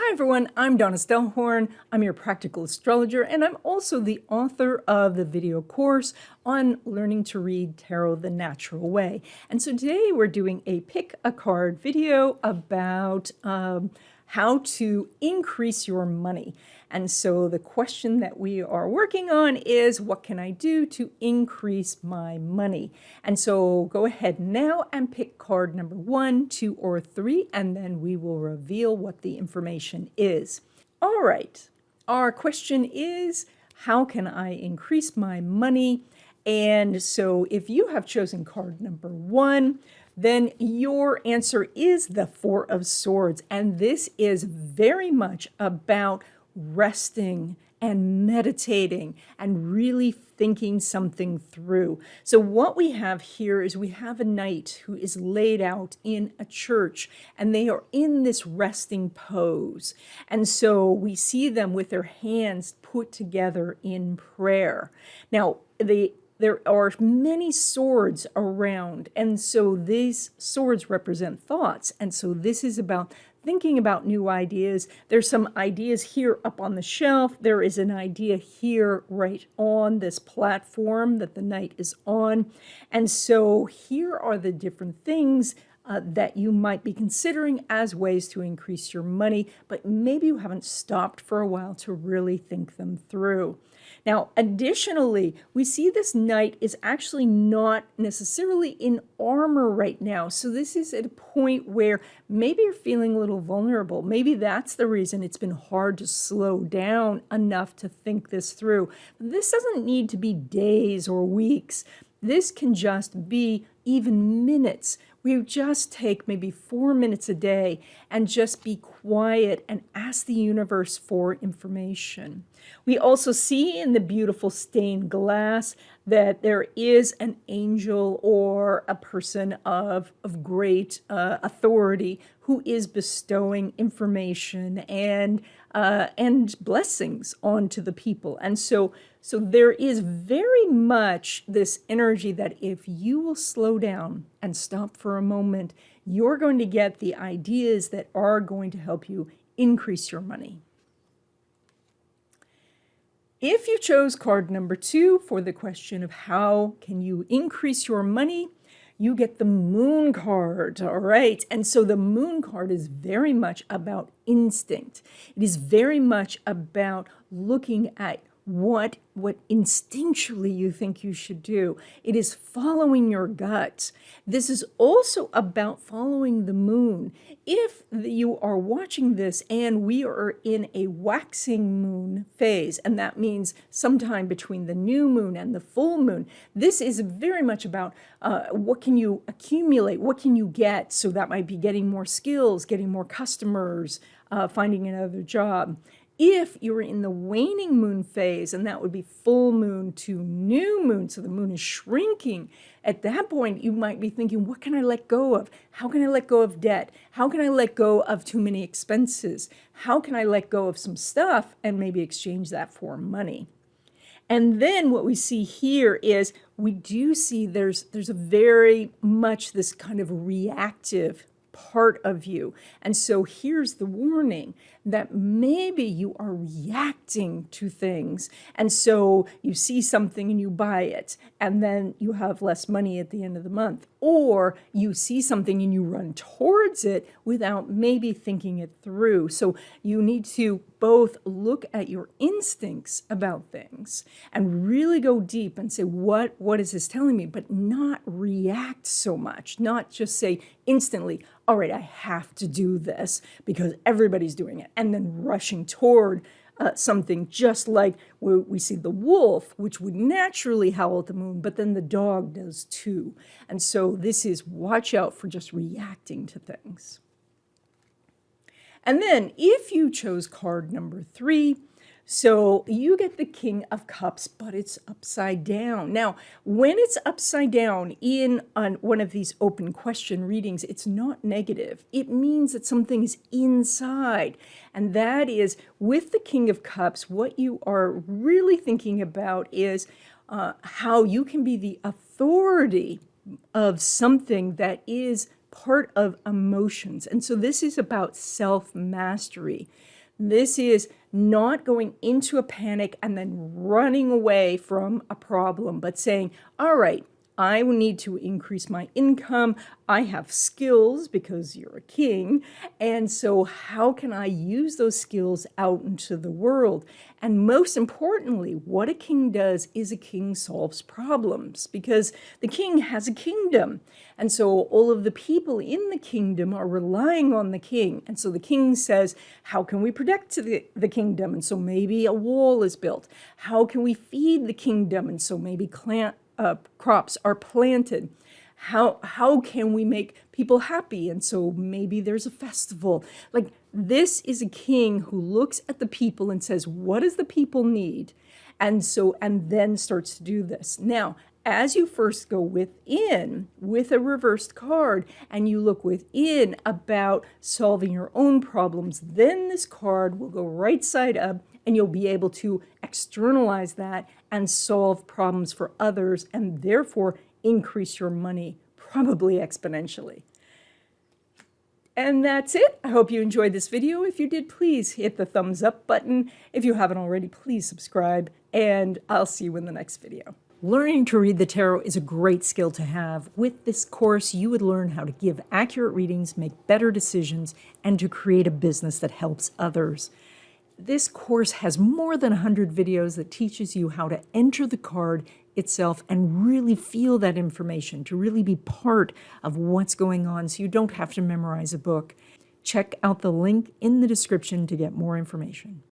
Hi everyone, I'm Donna Stellhorn. I'm your practical astrologer, and I'm also the author of the video course on learning to read tarot the natural way. And so today we're doing a pick a card video about how to increase your money. And so the question that we are working on is, what can I do to increase my money? And so go ahead now and pick card number 1, 2, or 3, and then we will reveal what the information is. All right, our question is, how can I increase my money? And so if you have chosen card number 1, then your answer is the 4 of Swords. And this is very much about resting and meditating and really thinking something through. So what we have here is we have a knight who is laid out in a church, and they are in this resting pose. And so we see them with their hands put together in prayer. Now, there are many swords around, and so these swords represent thoughts. And so this is about thinking about new ideas. There's some ideas here up on the shelf. There is an idea here right on this platform that the knight is on. And so here are the different things that you might be considering as ways to increase your money, but maybe you haven't stopped for a while to really think them through. Now, additionally, we see this knight is actually not necessarily in armor right now. So this is at a point where maybe you're feeling a little vulnerable. Maybe that's the reason it's been hard to slow down enough to think this through. This doesn't need to be days or weeks. This can just be even minutes. We just take maybe 4 minutes a day and just be quiet and ask the universe for information. We also see in the beautiful stained glass that there is an angel or a person of great authority who is bestowing information and blessings onto the people. And so there is very much this energy that if you will slow down and stop for a moment, you're going to get the ideas that are going to help you increase your money. If you chose card number 2 for the question of how can you increase your money, you get the Moon card, all right? And so the Moon card is very much about instinct. It is very much about looking at what instinctually you think you should do. It is following your gut. This is also about following the moon. If you are watching this and we are in a waxing moon phase, and that means sometime between the new moon and the full moon, this is very much about what can you accumulate, what can you get? So that might be getting more skills, getting more customers, finding another job. If you're in the waning moon phase, and that would be full moon to new moon, so the moon is shrinking, at that point you might be thinking, what can I let go of? How can I let go of debt? How can I let go of too many expenses? How can I let go of some stuff and maybe exchange that for money? And then what we see here is we do see there's a very much this kind of reactive part of you. And so here's the warning that maybe you are reacting to things. And so you see something and you buy it, and then you have less money at the end of the month. Or you see something and you run towards it without maybe thinking it through. So you need to both look at your instincts about things and really go deep and say, what is this telling me? But not react so much, not just say instantly, all right, I have to do this because everybody's doing it, and then rushing toward something, just like we see the wolf, which would naturally howl at the moon, but then the dog does too. And so this is watch out for just reacting to things. And then if you chose card number 3, so you get the King of Cups, but it's upside down. Now, when it's upside down on one of these open question readings, it's not negative. It means that something is inside. And that is, with the King of Cups, what you are really thinking about is how you can be the authority of something that is part of emotions. And so this is about self-mastery. This is not going into a panic and then running away from a problem, but saying, all right, I need to increase my income. I have skills because you're a king. And so how can I use those skills out into the world? And most importantly, what a king does is a king solves problems, because the king has a kingdom. And so all of the people in the kingdom are relying on the king. And so the king says, how can we protect the kingdom? And so maybe a wall is built. How can we feed the kingdom? And so maybe crops are planted. How can we make people happy? And so maybe there's a festival. Like, this is a king who looks at the people and says, what does the people need? And then starts to do this. Now, as you first go within with a reversed card and you look within about solving your own problems, then this card will go right side up and you'll be able to externalize that and solve problems for others and therefore increase your money, probably exponentially. And that's it. I hope you enjoyed this video. If you did, please hit the thumbs up button. If you haven't already, please subscribe, and I'll see you in the next video. Learning to read the tarot is a great skill to have. With this course, you would learn how to give accurate readings, make better decisions, and to create a business that helps others. This course has more than 100 videos that teaches you how to enter the card itself and really feel that information, to really be part of what's going on so you don't have to memorize a book. Check out the link in the description to get more information.